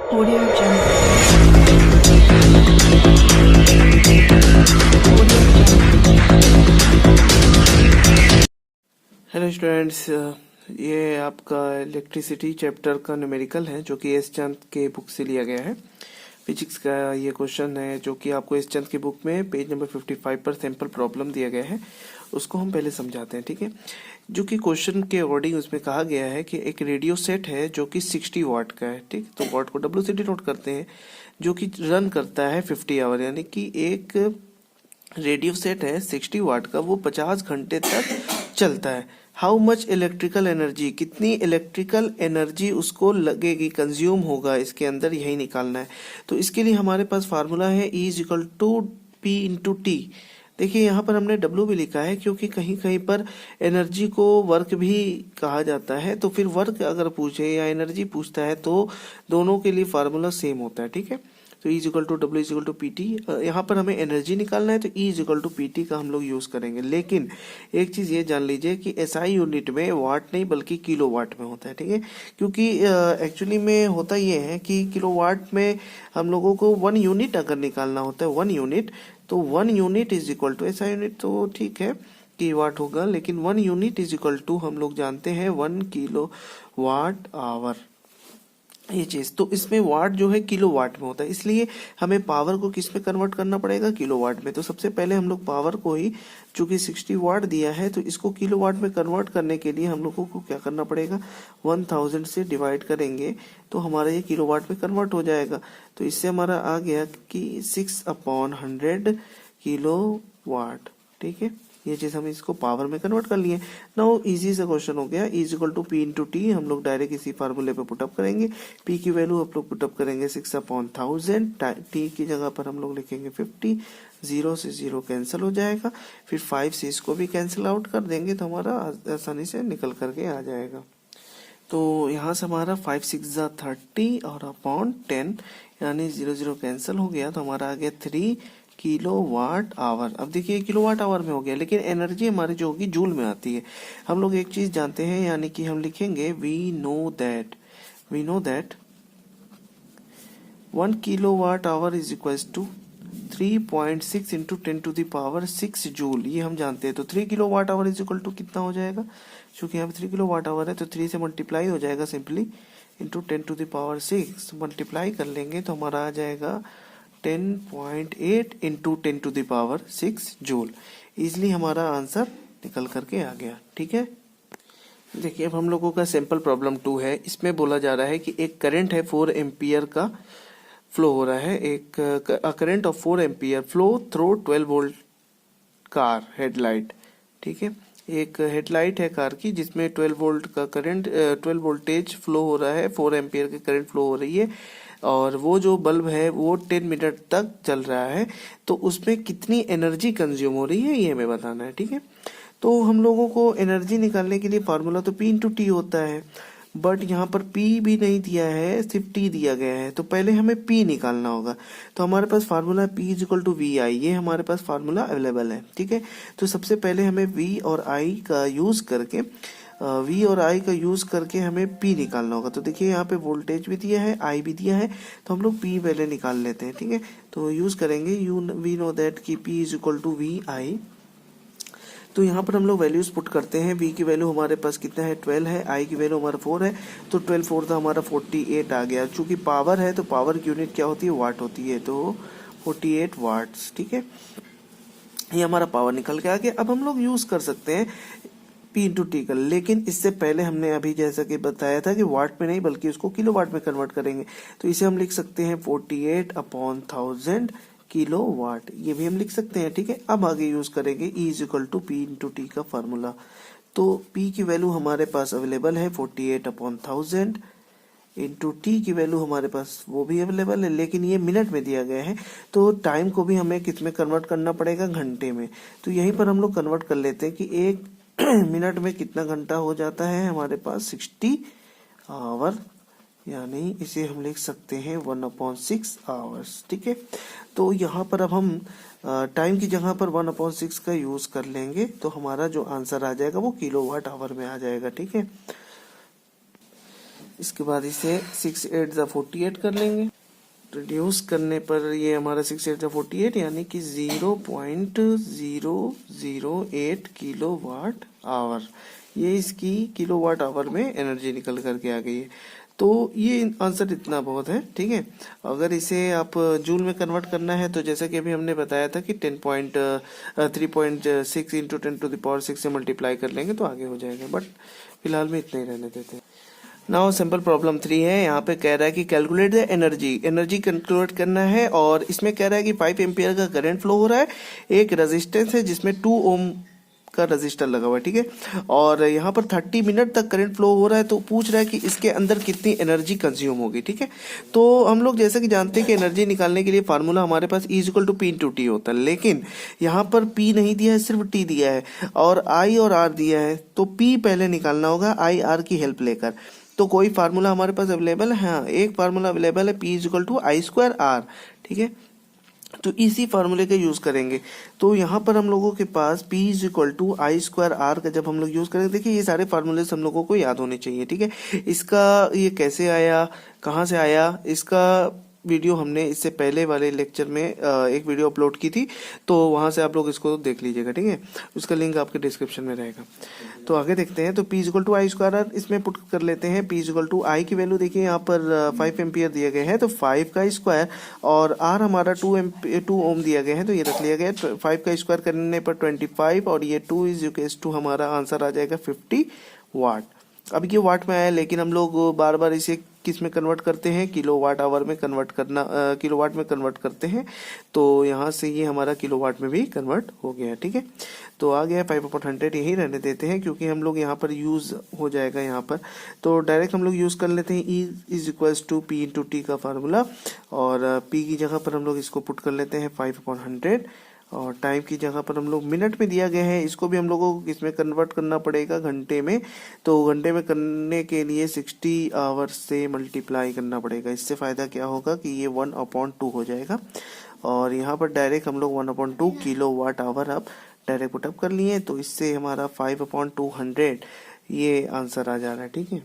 Audio Jungle. Hello students, ये आपका electricity chapter का न्यूमेरिकल है जो कि एस चंद के बुक से लिया गया है। फिजिक्स का ये क्वेश्चन है जो कि आपको एस चंद की बुक में पेज नंबर 55 पर सैंपल प्रॉब्लम दिया गया है, उसको हम पहले समझाते हैं। ठीक है, जो कि क्वेश्चन के अकॉर्डिंग उसमें कहा गया है कि एक रेडियो सेट है जो कि 60 वाट का है। ठीक, तो वाट को डब्ल्यू से डिनोट करते हैं, जो कि रन करता है 50 आवर, यानी कि एक रेडियो सेट है 60 वाट का, वो 50 घंटे तक चलता है। हाउ मच इलेक्ट्रिकल एनर्जी, कितनी इलेक्ट्रिकल एनर्जी उसको लगेगी, कंज्यूम होगा इसके अंदर, यही निकालना है। तो इसके लिए हमारे पास फार्मूला है E is equal to P into T. देखिए यहाँ पर हमने W भी लिखा है क्योंकि कहीं कहीं पर एनर्जी को वर्क भी कहा जाता है, तो फिर वर्क अगर पूछे या एनर्जी पूछता है तो दोनों के लिए फार्मूला सेम होता है। ठीक है, तो E is equal to W is equal to P T. यहाँ पर हमें एनर्जी निकालना है तो E is equal to P T का हम लोग यूज करेंगे। लेकिन एक चीज ये जान लीजिए कि SI यूनिट में वाट नहीं बल्कि किलो वाट में होता है। ठीक है, क्योंकि एक्चुअली में होता ये है कि किलो वाट में हम लोगों को 1 यूनिट अगर निकालना होता है, 1 यूनिट, तो 1 unit is equal to SI unit, तो ठीक है कि वाट होगा, लेकिन 1 यूनिट इज इक्वल टू हम लोग जानते हैं 1 किलो वाट आवर, ये चीज। तो इसमें वाट जो है किलो वाट में होता है, इसलिए हमें पावर को किस में कन्वर्ट करना पड़ेगा, किलो वाट में। तो सबसे पहले हम लोग पावर को ही, चूंकि 60 वाट दिया है तो इसको किलो वाट में कन्वर्ट करने के लिए हम लोगों को क्या करना पड़ेगा, 1000 से डिवाइड करेंगे तो हमारा ये किलो वाट में कन्वर्ट हो जाएगा। तो इससे हमारा आ गया कि 6/100 किलो वाट। ठीक है, ये चीज हम इसको पावर में कन्वर्ट कर लिए। नाउ इजी सा क्वेश्चन हो गया, is equal to P into T. हम लोग डायरेक्ट इसी फार्मूले पे पुटअप करेंगे। पी की वैल्यू आप लोग पुटअप करेंगे 6/1000, टी की जगह पर हम लोग लिखेंगे 50, 0 से 0 कैंसिल हो जाएगा, फिर 5 से इसको भी कैंसिल आउट कर देंगे तो हमारा आसानी से निकल करके आ जाएगा। तो यहाँ से हमारा 5 6 30 और अपॉन 10, यानी 0 0 कैंसिल हो गया, तो हमारा आ गया 3 किलो वाट आवर। अब देखिए किलो वाट आवर में हो गया, लेकिन एनर्जी हमारी जो होगी जूल में आती है। हम लोग एक चीज जानते हैं, यानी कि हम लिखेंगे we know that 1 kilowatt hour is equal to 3.6 into 10⁶ joule, ये हम जानते हैं। तो 3 kilowatt hour is equal to कितना हो जाएगा, क्योंकि यहाँ पे 3 किलो वाट आवर है तो 3 से मल्टीप्लाई हो जाएगा सिंपली, इंटू 10⁶ मल्टीप्लाई कर लेंगे तो हमारा आ जाएगा 10.8 इंटू 10⁶ जूल। इजली हमारा आंसर निकल करके आ गया। ठीक है, देखिए अब हम लोगों का सैंपल प्रॉब्लम 2 है। इसमें बोला जा रहा है कि एक करंट है 4 एम्पियर का फ्लो हो रहा है, एक current of 4 ampere flow through 12 volt car headlight. ठीक है, एक हेडलाइट है कार की जिसमें 12 वोल्ट का करंट, 12 वोल्टेज फ्लो हो रहा है, 4 एम्पियर की करंट फ्लो हो रही है, और वो जो बल्ब है वो 10 मिनट तक चल रहा है। तो उसमें कितनी एनर्जी कंज्यूम हो रही है ये हमें बताना है। ठीक है, तो हम लोगों को एनर्जी निकालने के लिए फार्मूला तो P इंटू टी होता है, बट यहाँ पर P भी नहीं दिया है, सिर्फ T दिया गया है। तो पहले हमें P निकालना होगा, तो हमारे पास formula P is equal to VI, ये हमारे पास फार्मूला अवेलेबल है। ठीक है, तो सबसे पहले हमें V और I का यूज करके, V और I का यूज करके हमें P निकालना होगा। तो देखिए यहाँ पे वोल्टेज भी दिया है, I भी दिया है, तो हम लोग P पहले निकाल लेते हैं। ठीक है, तो यूज करेंगे वी नो दैट कि P is equal to VI। तो यहाँ पर हम लोग वैल्यूज पुट करते हैं। V की वैल्यू हमारे पास कितना है, 12 है, I की वैल्यू हमारा 4 है, तो 12 4 था हमारा 48 आ गया। चूंकि पावर है तो पावर की यूनिट क्या होती है, वाट होती है, तो 48 वाट्स। ठीक है, ये हमारा पावर निकल के आ गया। अब हम लोग यूज कर सकते हैं P इंटू टी का, लेकिन इससे पहले हमने अभी जैसा कि बताया था कि वाट में नहीं बल्कि उसको किलो वाट में कन्वर्ट करेंगे। तो इसे हम लिख सकते हैं 48/1000 किलो वाट, ये भी हम लिख सकते हैं। ठीक है, अब आगे यूज करेंगे E is equal to P into T का फार्मूला। तो P की वैल्यू हमारे पास अवेलेबल है 48/1000, इंटू टी की वैल्यू हमारे पास वो भी अवेलेबल है, लेकिन ये मिनट में दिया गया है, तो टाइम को भी हमें किस में कन्वर्ट करना पड़ेगा, घंटे में। तो यहीं पर हम लोग कन्वर्ट कर लेते हैं कि एक मिनट में कितना घंटा हो जाता है हमारे पास, 60 आवर, यानी इसे हम लिख सकते हैं 1/6 आवर्स। ठीक है, तो यहाँ पर अब हम टाइम की जगह पर 1/6 का यूज कर लेंगे, तो हमारा जो आंसर आ जाएगा वो किलो वाट आवर में आ जाएगा। ठीक है, इसके बाद इसे 6 8 ज़ा 48 कर लेंगे। रिड्यूस करने पर ये हमारा 6 8 ज़ा 48 यानी कि 0.008 किलो वाट आवर, ये इसकी किलो वाट आवर में एनर्जी निकल करके आ गई है। तो ये आंसर इतना बहुत है, ठीक है। अगर इसे आप जूल में कन्वर्ट करना है तो जैसा कि अभी हमने बताया था कि 3.6 इंटू 10⁻6 से मल्टीप्लाई कर लेंगे तो आगे हो जाएगा, बट फिलहाल में इतना ही रहने देते हैं। नाउ सिंपल प्रॉब्लम 3 है। यहाँ पे कह रहा है कि कैलकुलेट द एनर्जी कैलकुलेट करना है, और इसमें कह रहा है कि 5 एम्पियर का करंट फ्लो हो रहा है, एक रेजिस्टेंस है जिसमें 2 ओम का रजिस्टर लगा हुआ है, ठीक है, और यहाँ पर 30 मिनट तक करंट फ्लो हो रहा है। तो पूछ रहा है कि इसके अंदर कितनी एनर्जी कंज्यूम होगी, ठीक है। तो हम लोग जैसे कि जानते हैं कि एनर्जी निकालने के लिए फार्मूला हमारे पास E = P × T होता है, लेकिन यहाँ पर P नहीं दिया है, सिर्फ T दिया है, और I और R दिया है। तो P पहले निकालना होगा I R की हेल्प लेकर। तो कोई फार्मूला हमारे पास अवेलेबल है? हाँ, एक फार्मूला अवेलेबल है, P = I² R, ठीक है। तो इसी फार्मूले का यूज़ करेंगे। तो यहाँ पर हम लोगों के पास P = I² R का जब हम लोग यूज़ करेंगे, देखिए ये सारे फार्मूले हम लोगों को याद होने चाहिए, ठीक है। इसका ये कैसे आया, कहाँ से आया, इसका वीडियो हमने इससे पहले वाले लेक्चर में एक वीडियो अपलोड की थी, तो वहाँ से आप लोग इसको देख लीजिएगा, ठीक है। उसका लिंक आपके डिस्क्रिप्शन में रहेगा। तो आगे देखते हैं। तो P = I² R इसमें पुट कर लेते हैं। P = I की वैल्यू देखिए यहाँ पर 5 एम्पियर दिए गए हैं, तो 5 का स्क्वायर, और R हमारा 2 ओम दिया गया है, तो ये रख लिया गया है। 5 का स्क्वायर करने पर 25, और ये 2 = हमारा आंसर आ जाएगा 50 वाट। अब ये वाट में आया, लेकिन हम लोग बार बार इसे किस में कन्वर्ट करते हैं, किलो वाट आवर में कन्वर्ट करना, किलो वाट में कन्वर्ट करते हैं। तो यहाँ से ये हमारा किलो वाट में भी कन्वर्ट हो गया, ठीक है। तो आ गया 5/100, यही रहने देते हैं क्योंकि हम लोग यहाँ पर यूज़ हो जाएगा यहाँ पर। तो डायरेक्ट हम लोग यूज़ कर लेते हैं E = P × T का फार्मूला, और P की जगह पर हम लोग इसको पुट कर लेते हैं 5/100, और टाइम की जगह पर हम लोग मिनट में दिया गया है, इसको भी हम लोगों को इसमें कन्वर्ट करना पड़ेगा घंटे में। तो घंटे में करने के लिए 60 आवर्स से मल्टीप्लाई करना पड़ेगा। इससे फ़ायदा क्या होगा कि ये 1/2 हो जाएगा, और यहाँ पर डायरेक्ट हम लोग 1/2 किलो वाट आवर अब डायरेक्ट पुटअप कर लिए। तो इससे हमारा 5/200 ये आंसर आ जा रहा है, ठीक है।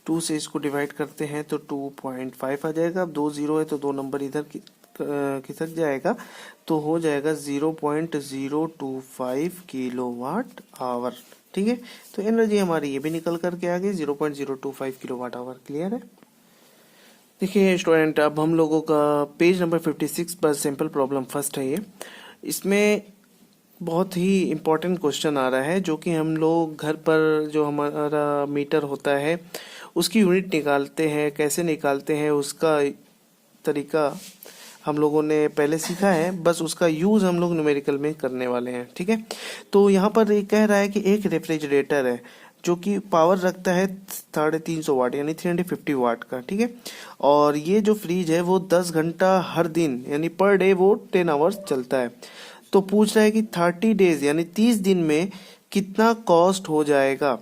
2 से इसको डिवाइड करते हैं तो 2.5 आ जाएगा। अब 2 0 है तो 2 नंबर इधर खिसक जाएगा, तो हो जाएगा 0.025 किलो वाट आवर, ठीक है। तो एनर्जी हमारी ये भी निकल करके आ गई 0.025 किलो वाट आवर। क्लियर है? देखिए स्टूडेंट, अब हम लोगों का पेज नंबर 56 पर सिंपल प्रॉब्लम फर्स्ट है ये। इसमें बहुत ही इम्पोर्टेंट क्वेश्चन आ रहा है, जो कि हम लोग घर पर जो हमारा मीटर होता है उसकी यूनिट निकालते हैं, कैसे निकालते हैं उसका तरीका हम लोगों ने पहले सीखा है, बस उसका यूज़ हम लोग न्यूमेरिकल में करने वाले हैं, ठीक है। तो यहाँ पर ये कह रहा है कि एक रेफ्रिजरेटर है जो कि पावर रखता है 350 वाट यानी 350 वाट का, ठीक है। और ये जो फ्रिज है वो 10 घंटा हर दिन यानी पर डे वो 10 आवर्स चलता है। तो पूछ रहा है कि 30 डेज यानी 30 दिन में कितना कॉस्ट हो जाएगा।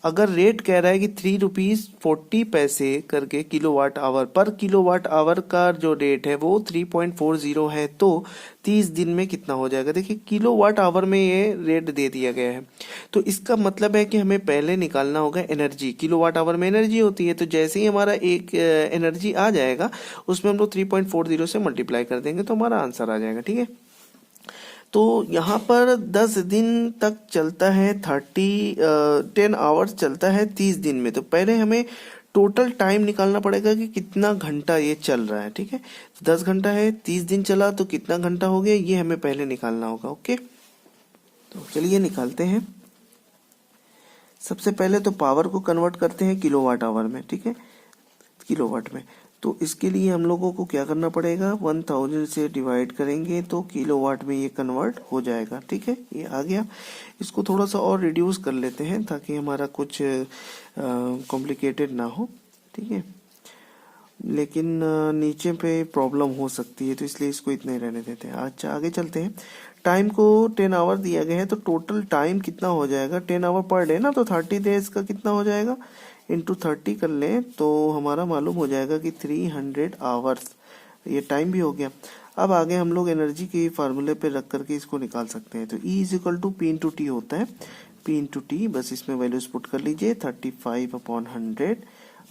अगर रेट कह रहा है कि 3 ₹40 करके किलोवाट आवर पर किलोवाट आवर का जो रेट है वो 3.40 है, तो 30 दिन में कितना हो जाएगा। देखिए किलोवाट आवर में ये रेट दे दिया गया है, तो इसका मतलब है कि हमें पहले निकालना होगा एनर्जी। किलोवाट आवर में एनर्जी होती है, तो जैसे ही हमारा एक एनर्जी आ जाएगा उसमें हम लोग 3.40 से मल्टीप्लाई कर देंगे तो हमारा आंसर आ जाएगा, ठीक है। तो यहाँ पर 10 दिन तक चलता है 10 आवर्स चलता है 30 दिन में। तो पहले हमें टोटल टाइम निकालना पड़ेगा कि कितना घंटा ये चल रहा है, ठीक है। 10 घंटा है, 30 दिन चला तो कितना घंटा हो गया ये हमें पहले निकालना होगा। ओके, तो चलिए निकालते हैं। सबसे पहले तो पावर को कन्वर्ट करते हैं किलोवाट आवर में, ठीक है, किलोवाट में। तो इसके लिए हम लोगों को क्या करना पड़ेगा, 1000 से डिवाइड करेंगे तो किलोवाट में ये कन्वर्ट हो जाएगा, ठीक है। ये आ गया। इसको थोड़ा सा और रिड्यूस कर लेते हैं ताकि हमारा कुछ कॉम्प्लिकेटेड ना हो, ठीक है। लेकिन नीचे पे प्रॉब्लम हो सकती है, तो इसलिए इसको इतने ही रहने देते हैं। अच्छा आगे चलते हैं। टाइम को 10 आवर दिया गया है, तो टोटल टाइम कितना हो जाएगा, 10 आवर पर डे ना, तो 30 डेज का कितना हो जाएगा, इंटू 30 कर लें तो हमारा मालूम हो जाएगा कि 300 आवर्स। ये टाइम भी हो गया। अब आगे हम लोग एनर्जी के फार्मूले पे रख करके इसको निकाल सकते हैं। तो E = P × T होता है, P × T, बस इसमें वैल्यूज पुट कर लीजिए 35/100,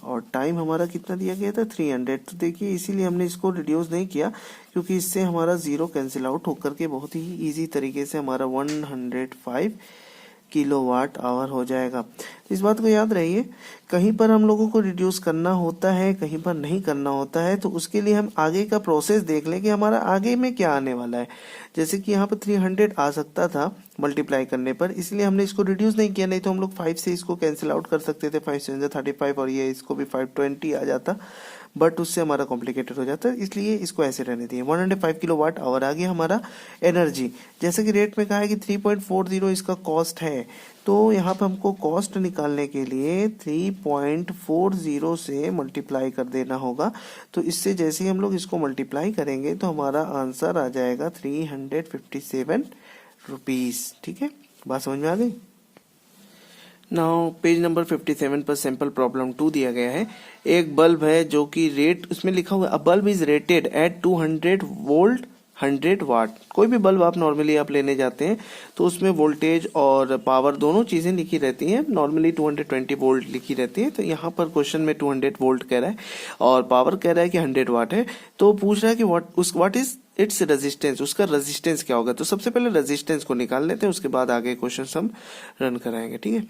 और टाइम हमारा कितना दिया गया था 300। तो देखिए इसीलिए हमने इसको रिड्यूस नहीं किया, क्योंकि इससे हमारा जीरो कैंसिल आउट होकर के बहुत ही इजी तरीके से हमारा 105 किलोवाट आवर हो जाएगा। तो इस बात को याद रहिए, कहीं पर हम लोगों को रिड्यूस करना होता है, कहीं पर नहीं करना होता है, तो उसके लिए हम आगे का प्रोसेस देख लें कि हमारा आगे में क्या आने वाला है। जैसे कि यहाँ पर 300 आ सकता था मल्टीप्लाई करने पर, इसलिए हमने इसको रिड्यूस नहीं किया, नहीं तो हम लोग 5 से इसको कैंसिल आउट कर सकते थे, 5 से 35 और ये इसको भी 520 आ जाता, बट उससे हमारा कॉम्प्लिकेटेड हो जाता है, इसलिए इसको ऐसे रहने दिए। 105 किलोवाट आवर आ गया हमारा एनर्जी। जैसे कि रेट में कहा है कि 3.40 इसका कॉस्ट है, तो यहाँ पे हमको कॉस्ट निकालने के लिए 3.40 से मल्टीप्लाई कर देना होगा। तो इससे जैसे ही हम लोग इसको मल्टीप्लाई करेंगे तो हमारा आंसर आ जाएगा 357 रुपीज़। ठीक है, बात समझ में आ गई। नाउ पेज नंबर 57 पर सैंपल प्रॉब्लम 2 दिया गया है। एक बल्ब है जो कि रेट उसमें लिखा हुआ है, अ bulb is rated eight 200 volt 100 वाट। कोई भी बल्ब आप नॉर्मली आप लेने जाते हैं तो उसमें वोल्टेज और पावर दोनों चीजें लिखी रहती हैं। नॉर्मली 220 वोल्ट लिखी रहती है, तो यहाँ पर क्वेश्चन में 200 वोल्ट कह रहा है और पावर कह रहा है कि 100 वाट है। तो पूछ रहा है कि व्हाट इज इट्स रेजिस्टेंस, उसका रेजिस्टेंस क्या होगा। तो सबसे पहले रेजिस्टेंस को निकाल लेते हैं, उसके बाद आगे क्वेश्चन हम रन कराएंगे। ठीक है,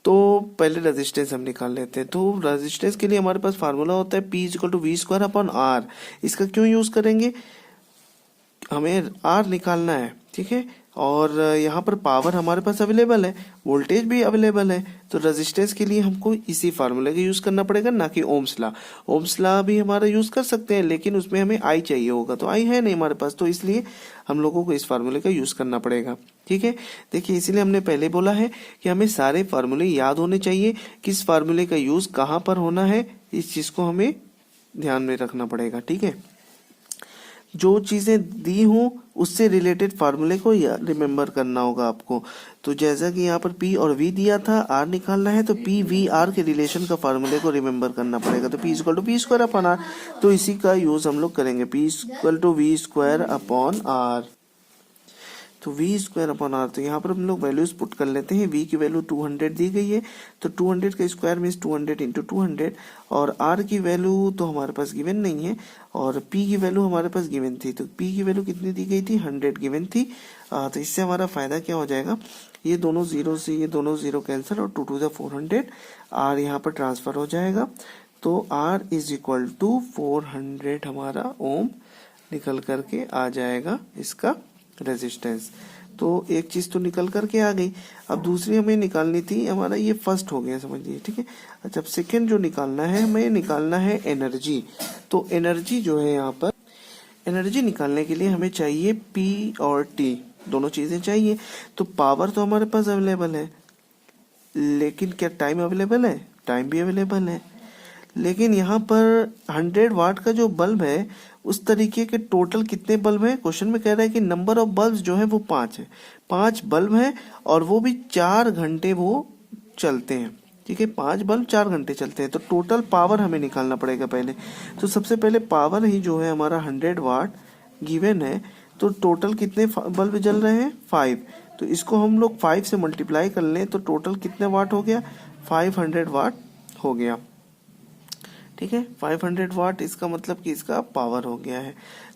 तो पहले रेजिस्टेंस हम निकाल लेते हैं। तो रेजिस्टेंस के लिए हमारे पास फार्मूला होता है P = V² अपॉन R। इसका क्यों यूज करेंगे, हमें R निकालना है। ठीक है, और यहाँ पर पावर हमारे पास अवेलेबल है, वोल्टेज भी अवेलेबल है, तो रेजिस्टेंस के लिए हमको इसी फार्मूले का यूज करना पड़ेगा, ना कि ओम्स लॉ। ओम्स लॉ भी हमारा यूज कर सकते हैं, लेकिन उसमें हमें I चाहिए होगा, तो I है नहीं हमारे पास, तो इसलिए हम लोगों को इस फार्मूले का यूज करना पड़ेगा। ठीक है, देखिए इसीलिए हमने पहले बोला है कि हमें सारे फार्मूले याद होने चाहिए, किस फार्मूले का यूज कहाँ पर होना है, इस चीज को हमें ध्यान में रखना पड़ेगा। ठीक है, जो चीजें दी हूं उससे रिलेटेड फार्मूले को रिमेम्बर करना होगा आपको। तो जैसा कि यहाँ पर P और V दिया था, R निकालना है, तो PVR के रिलेशन का फार्मूले को रिमेम्बर करना पड़ेगा। तो P = V² अपॉन R, तो इसी का यूज हम लोग करेंगे, P = V² अपॉन R। तो V² अपॉन R, तो यहाँ पर हम लोग वैल्यूज पुट कर लेते हैं। V की वैल्यू 200 दी गई है, तो 200 का स्क्वायर मीन्स 200 इंटू 200, और R की वैल्यू तो हमारे पास गिवन नहीं है, और P की वैल्यू हमारे पास गिवन थी। तो P की वैल्यू कितनी दी गई थी, 100 गिवन थी। तो इससे हमारा फायदा क्या हो जाएगा, ये दोनों जीरो से ये दोनों जीरो कैंसिल, और 2 × 400 R यहाँ पर ट्रांसफर हो जाएगा। तो R = 400 हमारा ओम निकल करके आ जाएगा इसका रेजिस्टेंस। तो एक चीज तो निकल करके आ गई, अब दूसरी हमें निकालनी थी, हमारा ये फर्स्ट हो गया, समझिए। ठीक है, अच्छा अब सेकेंड जो निकालना है, हमें निकालना है एनर्जी। तो एनर्जी जो है, यहाँ पर एनर्जी निकालने के लिए हमें चाहिए P और T, दोनों चीजें चाहिए। तो पावर तो हमारे पास अवेलेबल है, लेकिन क्या टाइम अवेलेबल है, टाइम भी अवेलेबल है, लेकिन यहाँ पर 100 वाट का जो बल्ब है, उस तरीके के टोटल कितने बल्ब हैं, क्वेश्चन में कह रहा है कि नंबर ऑफ बल्ब जो है वो 5 है, 5 बल्ब हैं, और वो भी 4 घंटे वो चलते हैं। ठीक है, 5 बल्ब 4 घंटे चलते हैं, तो टोटल पावर हमें निकालना पड़ेगा पहले। तो सबसे पहले पावर ही जो है हमारा 100 वाट गिवन है, तो टोटल कितने बल्ब जल रहे हैं, 5। तो इसको हम लोग 5 से मल्टीप्लाई कर लें, तो टोटल कितने वाट हो गया, 500 वाट हो गया। ठीक है, 500 वाट, इसका मतलब कि इसका पावर हो गया है।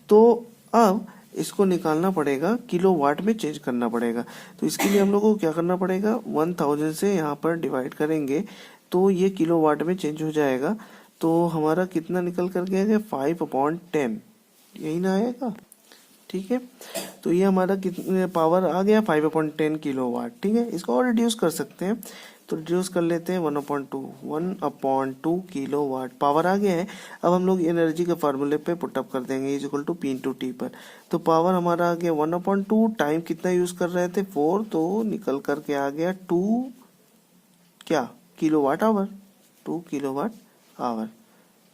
तो अब इसको निकालना पड़ेगा, किलो वाट में चेंज करना पड़ेगा। तो इसके लिए हम लोगों को क्या करना पड़ेगा, 1000 से यहाँ पर डिवाइड करेंगे, तो ये किलो वाट में चेंज हो जाएगा। तो हमारा कितना निकल कर गया है, 5/10, यही ना आएगा। ठीक है, तो ये हमारा कितने पावर आ गया, 5/10 किलो वाट। ठीक है, इसको और रिड्यूस कर सकते हैं, तो रिड्यूस कर लेते हैं, 1/2 किलो वाट पावर आ गया है। अब हम लोग एनर्जी के फार्मूले पे पुटअप कर देंगे, = P × T पर। तो पावर हमारा आ गया 1/2, टाइम कितना यूज कर रहे थे, 4, तो निकल करके आ गया 2 क्या किलोवाट आवर, 2 किलोवाट आवर।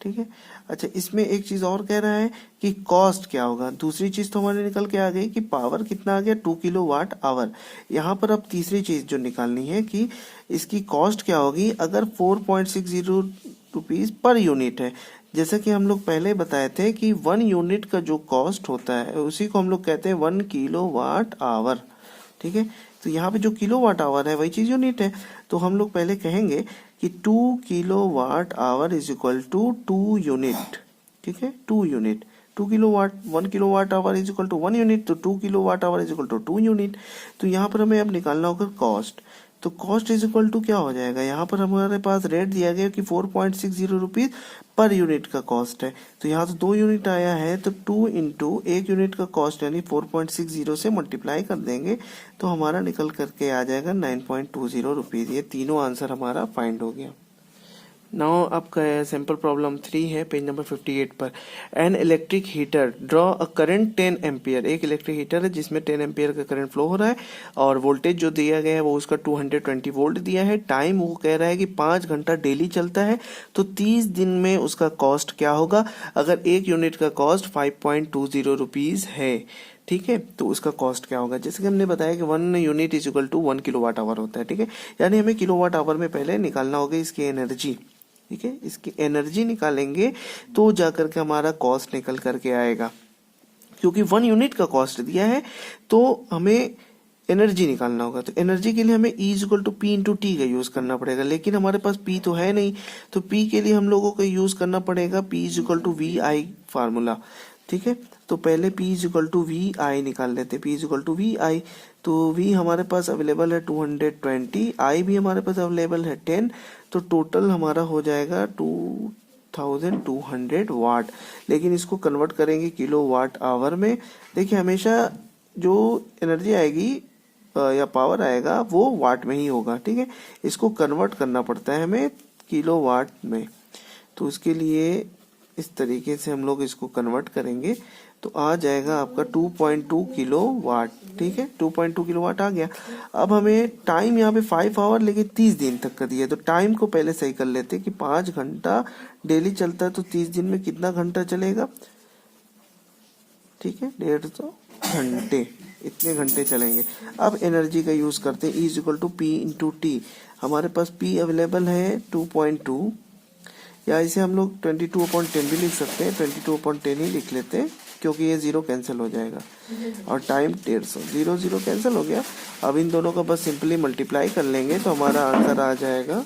ठीक है, अच्छा इसमें एक चीज और कह रहा है कि कॉस्ट क्या होगा। दूसरी चीज तो हमारे निकल के आ गई कि पावर कितना आ गया, 2 किलोवाट आवर। यहाँ पर अब तीसरी चीज जो निकालनी है कि इसकी कॉस्ट क्या होगी, अगर 4.60 रुपीज पर यूनिट है। जैसा कि हम लोग पहले बताए थे कि 1 यूनिट का जो कॉस्ट होता है उसी को हम लोग कहते हैं 1 किलोवाट आवर। ठीक है, तो यहाँ पे जो किलोवाट आवर है वही चीज यूनिट है। तो हम लोग पहले कहेंगे कि 2 kilowatt hour is equal to 2 unit, ठीक है, 2 unit, 2 kilowatt, 1 kilowatt hour is equal to 1 unit, तो 2 kilowatt hour is equal to 2 unit. तो यहाँ पर हमें अब निकालना होगा कॉस्ट। तो कॉस्ट इज इक्वल टू क्या हो जाएगा, यहाँ पर हमारे पास रेट दिया गया कि 4.60 रुपीज पर यूनिट का कॉस्ट है। तो यहाँ तो 2 यूनिट आया है, तो 2 इंटू 1 यूनिट का कॉस्ट यानी 4.60 से मल्टीप्लाई कर देंगे तो हमारा निकल करके आ जाएगा 9.20 रुपीज। ये तीनों आंसर हमारा फाइंड हो गया। नाउ आपका सैम्पल प्रॉब्लम 3 है पेज नंबर 58 पर। An electric heater draw a current 10 ampere. एक इलेक्ट्रिक हीटर है जिसमें 10 एम्पियर का करंट फ्लो हो रहा है और वोल्टेज जो दिया गया है वो उसका 220 वोल्ट दिया है। टाइम वो कह रहा है कि 5 घंटा डेली चलता है, तो 30 दिन में उसका कॉस्ट क्या होगा। अगर 1 यूनिट का कॉस्ट 5.20 रुपीज है, ठीक है, तो उसका कॉस्ट क्या होगा। जैसे कि हमने बताया कि 1 unit is equal to 1 kilowatt hour होता है, ठीक है, यानी हमें किलोवाट आवर में पहले निकालना होगा इसकी एनर्जी, ठीक है, इसकी एनर्जी निकालेंगे तो जाकर के हमारा कॉस्ट निकल करके आएगा। क्योंकि 1 यूनिट का कॉस्ट दिया है तो हमें एनर्जी निकालना होगा। तो एनर्जी के लिए हमें E equal to P into T का यूज करना पड़ेगा, लेकिन हमारे पास P तो है नहीं, तो P के लिए हम लोगों को यूज करना पड़ेगा P equal to V I formula, ठीक है। तो पहले P equal to V I निकाल लेते, P equal to V I. तो V हमारे पास अवेलेबल है 220, I भी हमारे पास अवेलेबल है 10, तो टोटल हमारा हो जाएगा 2200 वाट। लेकिन इसको कन्वर्ट करेंगे किलो वाट आवर में। देखिए हमेशा जो एनर्जी आएगी या पावर आएगा वो वाट में ही होगा, ठीक है। इसको कन्वर्ट करना पड़ता है हमें किलो वाट में, तो उसके लिए इस तरीके से हम लोग इसको कन्वर्ट करेंगे तो आ जाएगा आपका 2.2 किलो वाट, ठीक है, 2.2 किलो वाट आ गया। अब हमें टाइम यहाँ पे 5 आवर लेकिन 30 दिन तक का दिया, तो टाइम को पहले सही कर लेते कि 5 घंटा डेली चलता है तो 30 दिन में कितना घंटा चलेगा, ठीक है, 150 घंटे, इतने घंटे चलेंगे। अब एनर्जी का यूज करते हैं, E equal to P into T. हमारे पास P अवेलेबल है 2.2, या इसे हम लोग 22/10 भी लिख सकते हैं, 22/10 ही लिख लेते हैं क्योंकि ये 0 कैंसिल हो जाएगा और टाइम 150, 0 0 कैंसिल हो गया। अब इन दोनों का बस सिंपली मल्टीप्लाई कर लेंगे तो हमारा आंसर आ जाएगा।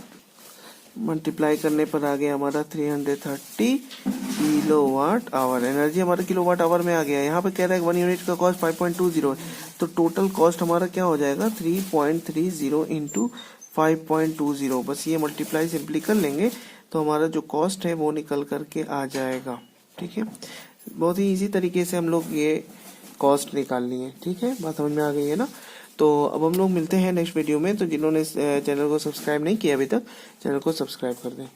मल्टीप्लाई करने पर आ गया हमारा 330 किलोवाट आवर। एनर्जी हमारा किलोवाट आवर में आ गया। यहाँ पे कह रहा है 1 यूनिट का कॉस्ट 5.20 है, तो टोटल कॉस्ट हमारा क्या हो जाएगा 3.30 इंटू 5.20। बस ये मल्टीप्लाई सिंपली कर लेंगे तो हमारा जो कॉस्ट है वो निकल करके आ जाएगा, ठीक है। बहुत ही इजी तरीके से हम लोग ये कॉस्ट निकालनी है, ठीक है, बात समझ में आ गई है ना। तो अब हम लोग मिलते हैं नेक्स्ट वीडियो में। तो जिन्होंने चैनल को सब्सक्राइब नहीं किया अभी तक, चैनल को सब्सक्राइब कर दें।